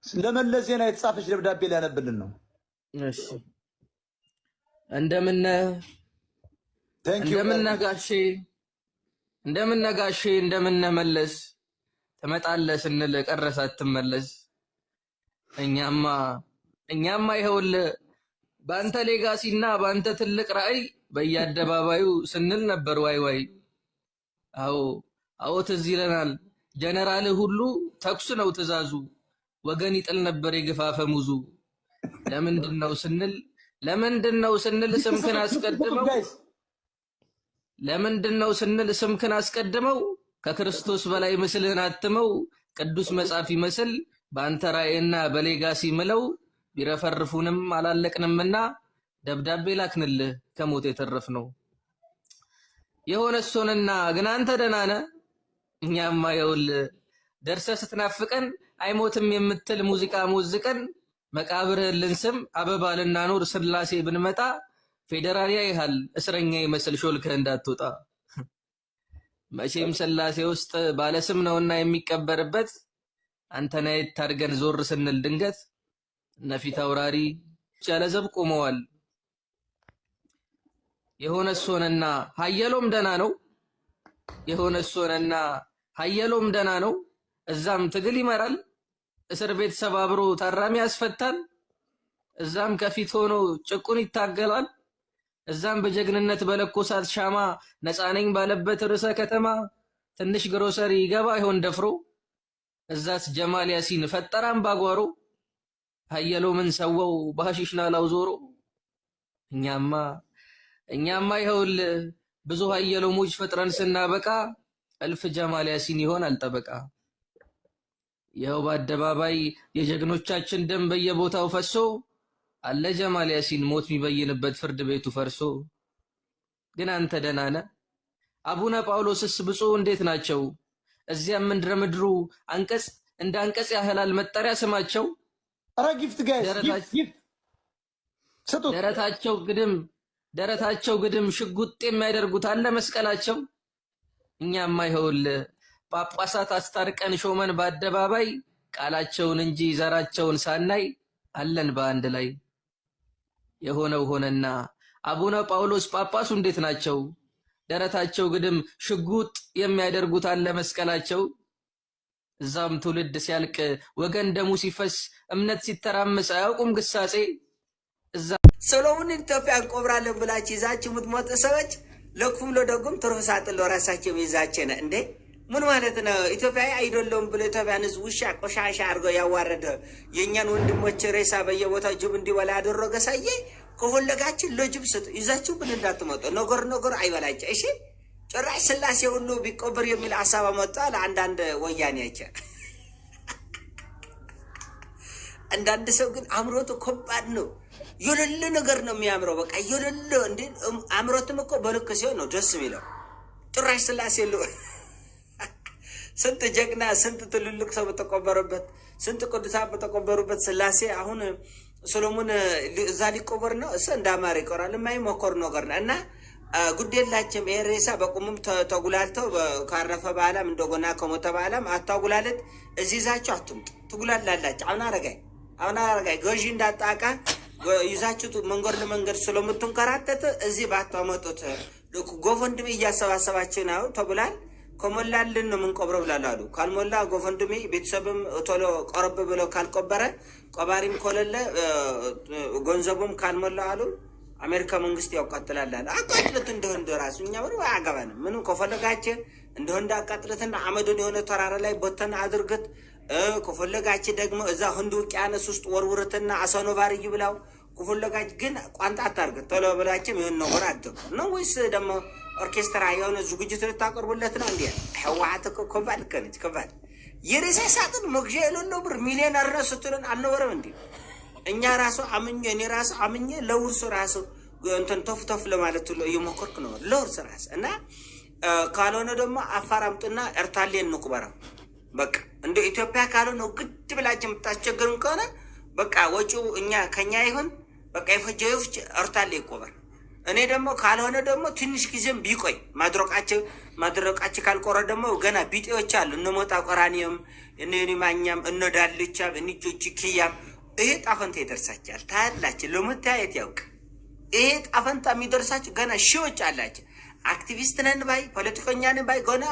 ለመለስ ዜና የተጻፈች ደብዳቤ ሊያነብልን ነው። እሺ እንደምን ጋሼ እንደምን መለስ ትመጣለህ ስንል ቀረህ አትመለስ። እኛማ ይኸውልህ በአንተ ሌጋሲና በአንተ ትልቅ ራዕይ በየአደባባዩ ስንል ነበር ዋይ ዋይ። አዎ ትዝ ይለናል። ጀነራል ሁሉ ተኩስ ነው ትእዛዙ፣ ወገን ይጥል ነበር የግፋፈ ሙዙ። ለምንድነው ስንል ስምክን አስቀድመው ከክርስቶስ በላይ ምስልህን አትመው ቅዱስ መጽሐፍ ይመስል በአንተ ራዕይና በሌጋሲ ምለው ቢረፈርፉንም አላለቅንምና ደብዳቤ ላክንልህ ከሞት የተረፍነው። የሆነ ሶንና ግን አንተ ደህና ነህ። እኛማ ይኸውልህ ደርሰህ ስትናፍቀን አይሞትም የምትል ሙዚቃ ሞዝቀን መቃብርህን ልንስም አበባ ልናኖር ስላሴ ብንመጣ ፌዴራል ያይሃል እስረኛ ይመስል ሾልከህ እንዳትወጣ። መቼም ስላሴ ውስጥ ባለስም ነውና የሚቀበርበት አንተን አየት አድርገን ዞር ስንል ድንገት እነፊት አውራሪ ቻለዘብ ቆመዋል። የሆነ ሶንና ሀየሎም ደህና ነው። እዛም ትግል ይመራል፣ እስር ቤት ሰባብሮ ታራሚ ያስፈታል። እዛም ከፊት ሆኖ ጭቁን ይታገላል። እዛም በጀግንነት በለኮሳት ሻማ ነፃ ነኝ ባለበት ርዕሰ ከተማ ትንሽ ግሮሰሪ ይገባ ይሆን ደፍሮ። እዛስ ጀማል ያሲን ፈጠራም ባጓሮ ሀየሎምን ሰወው በሐሺሽ ናላው ዞሮ። እኛማ ይኸውልህ ብዙ ሀየሎሞች ፈጥረን ስናበቃ እልፍ ጀማል ያሲን ይሆን አልጠበቃ። ይኸው በአደባባይ የጀግኖቻችን ደም በየቦታው ፈሶ አለ ጀማል ያሲን ሞት የሚበይንበት ፍርድ ቤቱ ፈርሶ። ግን አንተ ደህና ነህ? አቡነ ጳውሎስስ ብፁዕ እንዴት ናቸው? እዚያም ምድሩ አንቀጽ እንደ አንቀጽ ያህላል መጠሪያ ስማቸው። ኧረ ጊፍት ጋይስ ስጡት። ደረታቸው ግድም ሽጉጥ የሚያደርጉት አለ መስቀላቸው። እኛማ ይኸውልህ ጳጳሳት አስታርቀን ሾመን በአደባባይ ቃላቸውን እንጂ ዘራቸውን ሳናይ አለን በአንድ ላይ። የሆነው ሆነና አቡነ ጳውሎስ ጳጳሱ እንዴት ናቸው? ደረታቸው ግድም ሽጉጥ የሚያደርጉት አለ መስቀላቸው። እዛም ትውልድ ሲያልቅ ወገን ደሙ ሲፈስ እምነት ሲተራመስ አያውቁም ግሳጼ። ሰሎሞን ኢትዮጵያ እንቆብራለን ብላችሁ ይዛችሁ የምትሞቱ ሰዎች ለክፉም ለደጉም ትርፍ ሳጥን ለራሳቸው ይዛችሁ እንዴ ምን ማለት ነው? ኢትዮጵያዊ አይደለም ብሎ ኢትዮጵያን ሕዝብ ውሻ ቆሻሻ አድርገው ያዋረደ የእኛን ወንድሞች ሬሳ በየቦታው ጅብ እንዲበላ ያደረገ ሳየ ከፈለጋችሁ ለጅብ ስጡ፣ ይዛችሁ ግን እንዳትመጡ። ነገር አይበላቸው። እሺ ጭራሽ ስላሴ ሁሉ ቢቆበር የሚል ሀሳብ መጣ ለአንዳንድ ወያኔዎች። አንዳንድ ሰው ግን አምሮቱ ከባድ ነው። የሌለ ነገር ነው የሚያምረው። በቃ የሌለ እንዴ አምሮትም እኮ በልክ ሲሆን ነው ደስ የሚለው። ጭራሽ ስላሴ ስንት ጀግና ስንት ትልልቅ ሰው በተቆበረበት ስንት ቅዱሳን በተቆበሩበት ስላሴ አሁን ሰሎሞን እዛ ሊቆበር ነው። እሱ እንዳማረ ይቆራል። የማይሞከር ነገር ነው እና ጉዴላችም ይሄ ሬሳ በቁሙም ተጉላልተው ካረፈ በኋላም እንደገና ከሞተ በኋላም አታጉላለት። እዚህ ይዛችሁ አትምጡ፣ ትጉላላላችሁ። አሁን አረጋይ ገዢ እንዳጣቃ ይዛችሁ መንገድ ለመንገድ ስለምትንከራተት እዚህ ባታመጡት ጎፈንድሜ እያሰባሰባችሁ ነው ተብሏል። ከሞላልን ነው የምንቆብረው ብላሉ። ካልሞላ ጎፈንድሜ ቤተሰብም ቶሎ ቀረብ ብለው ካልቆበረ ቆባሪም ኮለለ ገንዘቡም ካልሞላ አሉ አሜሪካ መንግስት ያውቃጥላል። አቃጥለት እንደሆነ እንደራሱ እኛ ወደ አገባን ምንም ከፈለጋችሁ እንደሆነ እንዳቃጥለትና አመዱን የሆነ ተራራ ላይ ቦተና አድርገት ከፈለጋችሁ ደግሞ እዛ ህንድ ውቅያኖስ ውስጥ ወርውርትና አሰኖባሪ ይብላው። ከፈለጋችሁ ግን ቋንጣ አታርገት ቶሎ ብላችሁ ይሄን ነገር አድርጉ ነው ወይስ ደግሞ ኦርኬስትራ የሆነ ዝግጅት ልታቀርቡለት ነው እንዴ? ህወሓት እኮ ከባድ ከነች ከባድ የሬሳ ሳጥን መግዣ የሌለው ብር ሚሊዮነር ነው ስትሉን አልነበረም እንዴ? እኛ ራሱ እኔ ራሱ አምኜ ለውርስ ራሱ እንትን ተፍተፍ ለማለት እየሞከርኩ ነው ለውርስ ራሱ እና ካልሆነ ደግሞ አፋር አምጡና ኤርታሌን እንቁበረው። በቃ እንደ ኢትዮጵያ ካልሆነ ግድ ብላችሁ የምታስቸግሩን ከሆነ በቃ ወጪው ከኛ ይሁን። በቃ የፈጀው ኤርታሌ ይቆበር። እኔ ደግሞ ካልሆነ ደግሞ ትንሽ ጊዜም ቢቆይ ማድረቃቸው ካልቆረ ደግሞ ገና ቢጤዎች አሉ እነ ሞጣ ቆራኒዮም እነ ማኛም እነ ዳልቻም እነ ጆጂ ኪያም ይሄ ጣፈንታ ይደርሳቸዋል። ታያላችሁ ለመታየት ያውቅ ይሄ ጣፈንታ የሚደርሳቸው ገና ሺዎች አላቸው። አክቲቪስት ነን ባይ ፖለቲከኛ ነን ባይ ገና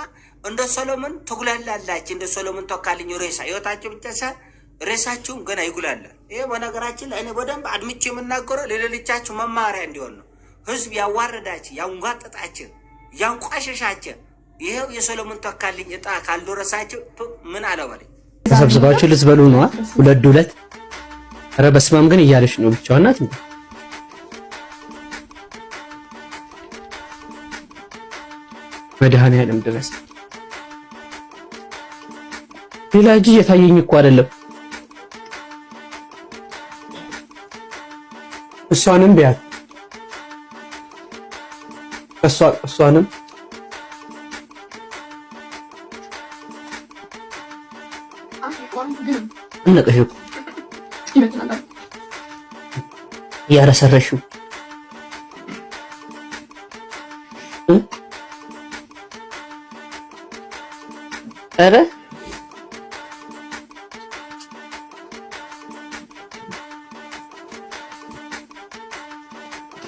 እንደ ሶሎሞን ተጉላላላችሁ። እንደ ሶሎሞን ተካልኝ ሬሳ ህይወታቸው ብቻ ሳይሆን ሬሳቸውም ገና ይጉላላል። ይሄ በነገራችን ላይ እኔ በደንብ አድምቼ የምናገረው ለሌሎቻችሁ መማሪያ እንዲሆን ነው። ህዝብ ያዋረዳችሁ፣ ያንጓጠጣችሁ፣ ያንቋሸሻችሁ ይሄው የሶሎሞን ተካልኝ እጣ ካልደረሳችሁ ምን አለው በለኝ። ተሰብስባችሁ ልትበሉ ነው ሁለት ኧረ በስመ አብ ግን እያለች ነው ብቻዋን ናት። መድኃኒዓለም ድረስ ሌላ እጅ እየታየኝ እኮ አይደለም። እሷንም ቢያት እሷንም እነቀሽ ያረሰረሽው ኧረ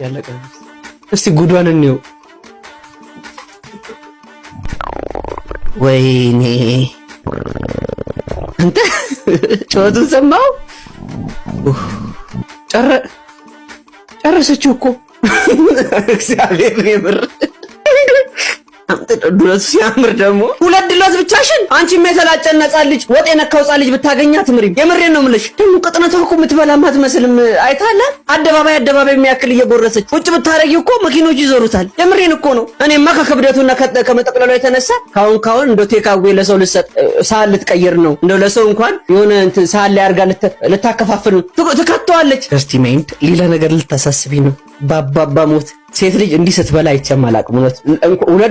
ያለቀ እስቲ ጉዷን እንየው። ወይኔ አንተ ጮቱን ሰማው። ጨረሰችው እኮ እግዚአብሔር የምር ድሎት ሲያምር ደግሞ ሁለት ድሎት ብቻሽን አንቺም የተላጨን ነፃ ልጅ ወጥ የነካው ሕፃን ልጅ ብታገኛት ምሪም የምሬን ነው የምልሽ። ደግሞ ቅጥነቷ እኮ የምትበላም አትመስልም። አይታለ አደባባይ የሚያክል እየጎረሰች ውጭ ብታረጊው እኮ መኪኖች ይዞሩታል። የምሬን እኮ ነው። እኔማ ከክብደቱና ከመጠቅለሏ የተነሳ ካሁን እንደው ቴካዌ ለሰው ልሰጥ ሳህን ልትቀይር ነው እንደው ለሰው እንኳን የሆነ እንትን ሳህን ላይ አድርጋ ልታከፋፍል ትከተዋለች። እስቲ ሜንት ሌላ ነገር ልታሳስቢ ነው። ባባባ ሞት ሴት ልጅ እንዲህ ስትበላ አይቼም አላውቅም።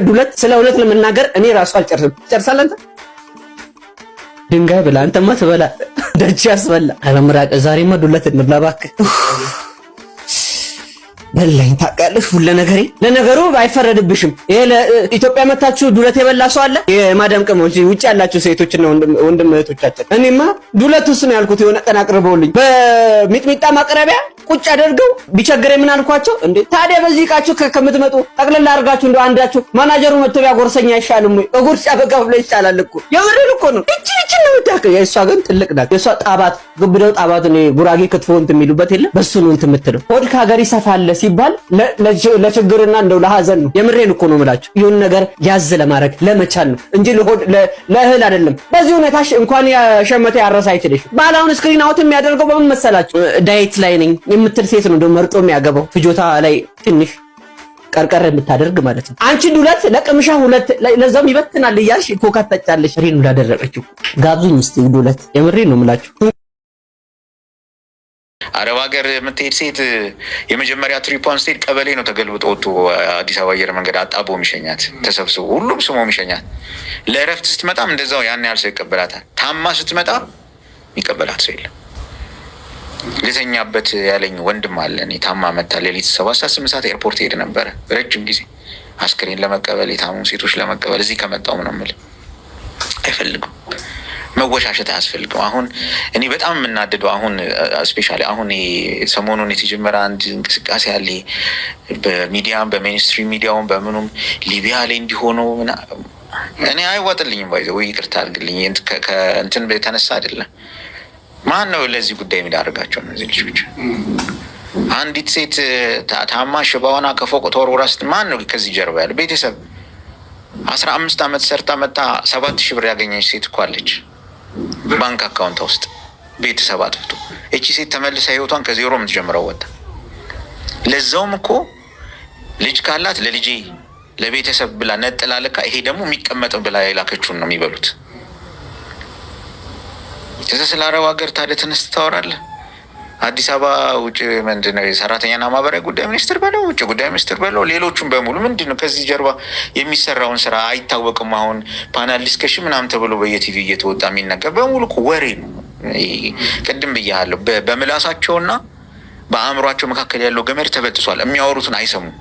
ሁለት ስለ እውነት ለመናገር እኔ ራሱ አልጨርስም። ጨርሳለህ አንተ ድንጋይ ብላ አንተማ ትበላ ደጅ ያስበላ። ኧረ ምራቅ ዛሬማ ዱለት እንብላ እባክህ። በላኝ ታውቃለሽ ሁሉ ነገሬ። ለነገሩ አይፈረድብሽም። ይሄ ለኢትዮጵያ መታችሁ ዱለት የበላ ሰው አለ? የማዳም ቅመሞች ውጭ ያላችሁ ሴቶችና ወንድም እህቶቻችን እኔማ ዱለት እሱ ነው ያልኩት። የሆነ ቀን አቅርበውልኝ በሚጥሚጣ ማቅረቢያ ቁጭ አድርገው ቢቸግረኝ ምን አልኳቸው? እንዴ ታዲያ በዚህ ቃችሁ ከምትመጡ ጠቅልላ አድርጋችሁ እንደው አንዳችሁ ማናጀሩ መጥቶ ቢያጎርሰኝ አይሻልም ወይ? እጉርስ ያበቃው ላይ ይቻላል እኮ የምሬን እኮ ነው። እቺ ነው የምታውቀው። የእሷ ግን ትልቅ ናት። የእሷ ጣባት ግብደው ጣባት ነው ጉራጌ ክትፎ እንትን የሚሉበት የለ በሱ ነው እንትን የምትለው። ሆድ ከሀገር ይሰፋል ሲባል ለችግርና እንደው ለሐዘን ነው። የምሬን እኮ ነው የምላችሁ። ይሁን ነገር ያዝ ለማድረግ ለመቻል ነው እንጂ ለእህል አይደለም። በዚህ ሁኔታሽ እንኳን ያሸመተ ያረሳ አይችልሽ። ባላውን ስክሪን አውት የሚያደርገው በምን መሰላችሁ? ዳይት ላይ ነኝ የምትል ሴት ነው እንደው መርጦ የሚያገባው ፍጆታ ላይ ትንሽ ቀርቀር የምታደርግ ማለት ነው። አንቺ ዱለት ለቅምሻ ሁለት ለዛም ይበትናል እያልሽ ኮካ ታጫለሽ። ሪኑ ላደረቀችው ጋብዙኝ እስቲ ዱለት። የምሬን ነው የምላችሁ። አረብ ሀገር የምትሄድ ሴት የመጀመሪያ ትሪፖን ስትሄድ ቀበሌ ነው ተገልብጦ ወጥቶ አዲስ አበባ አየር መንገድ አጣቦ የሚሸኛት ተሰብስቦ ሁሉም ስሞ የሚሸኛት። ለእረፍት ስትመጣም እንደዛው ያን ያህል ሰው ይቀበላታል። ታማ ስትመጣ የሚቀበላት ሰው የለም። ልተኛበት ያለኝ ወንድም አለ። እኔ ታማ መታ ሌሊት 7-8 ሰዓት ኤርፖርት ሄድ ነበረ ረጅም ጊዜ አስክሬን ለመቀበል የታሙ ሴቶች ለመቀበል። እዚህ ከመጣው ነው የምልህ አይፈልግም። መወሻሸት አያስፈልግም። አሁን እኔ በጣም የምናደደው አሁን ስፔሻሊ አሁን ሰሞኑን የተጀመረ አንድ እንቅስቃሴ አለ በሚዲያም በሜንስትሪም ሚዲያውን በምኑም ሊቢያ ላይ እንዲሆነው እኔ አይዋጥልኝም። ባይዘው ይቅርታ አድርግልኝ ከእንትን የተነሳ አይደለም። ማን ነው ለዚህ ጉዳይ የሚዳርጋቸው እነዚህ ልጆች? አንዲት ሴት ታማ ሽባዋና ከፎቅ ተወርውራ ማን ነው ከዚህ ጀርባ ያለው? ቤተሰብ 15 ዓመት ሰርታ መጣ 7,000 ብር ያገኘች ሴት እኮ አለች ባንክ አካውንት ውስጥ ቤተሰብ አጥፍቶ። እቺ ሴት ተመልሳ ህይወቷን ከዜሮ የምትጀምረው ወጣ። ለዛውም እኮ ልጅ ካላት ለልጄ ለቤተሰብ ብላ ነጥላ ለካ ይሄ ደግሞ የሚቀመጥ ብላ የላከችውን ነው የሚበሉት። ስለ አረብ ሀገር ታዲያ ተነስተህ ታወራለህ? አዲስ አበባ ውጭ ምንድነው የሰራተኛና ማህበራዊ ጉዳይ ሚኒስትር በለው ውጭ ጉዳይ ሚኒስትር በለው ሌሎቹም በሙሉ ምንድነው ከዚህ ጀርባ የሚሰራውን ስራ አይታወቅም። አሁን ፓናል ዲስከሽን ምናምን ተብሎ በየቲቪ እየተወጣ የሚነገር በሙሉ ወሬ ነው። ቅድም ብያለሁ፣ በምላሳቸውና በአእምሯቸው መካከል ያለው ገመድ ተበጥሷል። የሚያወሩትን አይሰሙም።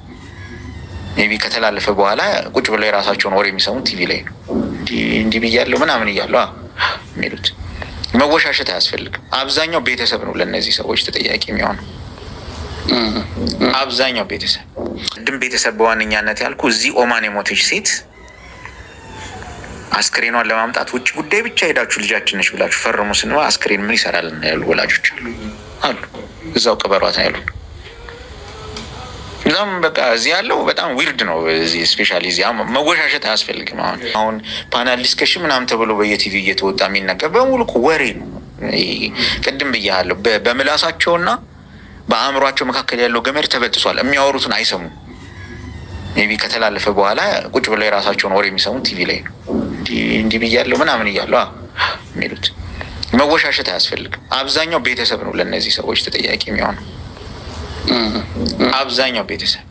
ሜቢ ከተላለፈ በኋላ ቁጭ ብለው የራሳቸውን ወሬ የሚሰሙት ቲቪ ላይ ነው። እንዲህ ብያለሁ ምናምን እያለሁ የሚሉት። መወሻሸት አያስፈልግም። አብዛኛው ቤተሰብ ነው ለእነዚህ ሰዎች ተጠያቂ የሚሆነው። አብዛኛው ቤተሰብ ድም ቤተሰብ በዋነኛነት ያልኩ እዚህ ኦማን የሞተች ሴት አስክሬኗን ለማምጣት ውጭ ጉዳይ ብቻ ሄዳችሁ ልጃችን ነች ብላችሁ ፈርሙ ስንባ አስክሬን ምን ይሰራል ያሉ ወላጆች አሉ። እዛው ቅበሯት ያሉ። እዛም በቃ እዚህ ያለው በጣም ዊርድ ነው። እዚህ ስፔሻሊ እዚህ መወሻሸት አያስፈልግም። አሁን ፓናል ዲስከሽን ምናምን ተብሎ በየቲቪ እየተወጣ የሚነገር በሙሉ ወሬ ነው። ቅድም ብያለሁ። በምላሳቸውና በአእምሯቸው መካከል ያለው ገመድ ተበጥሷል። የሚያወሩትን አይሰሙም። ሜቢ ከተላለፈ በኋላ ቁጭ ብለው የራሳቸውን ወሬ የሚሰሙት ቲቪ ላይ ነው። እንዲህ ብያለሁ ምናምን እያለሁ የሚሉት። መወሻሸት አያስፈልግም። አብዛኛው ቤተሰብ ነው ለእነዚህ ሰዎች ተጠያቂ የሚሆነው። አብዛኛው ቤተሰብ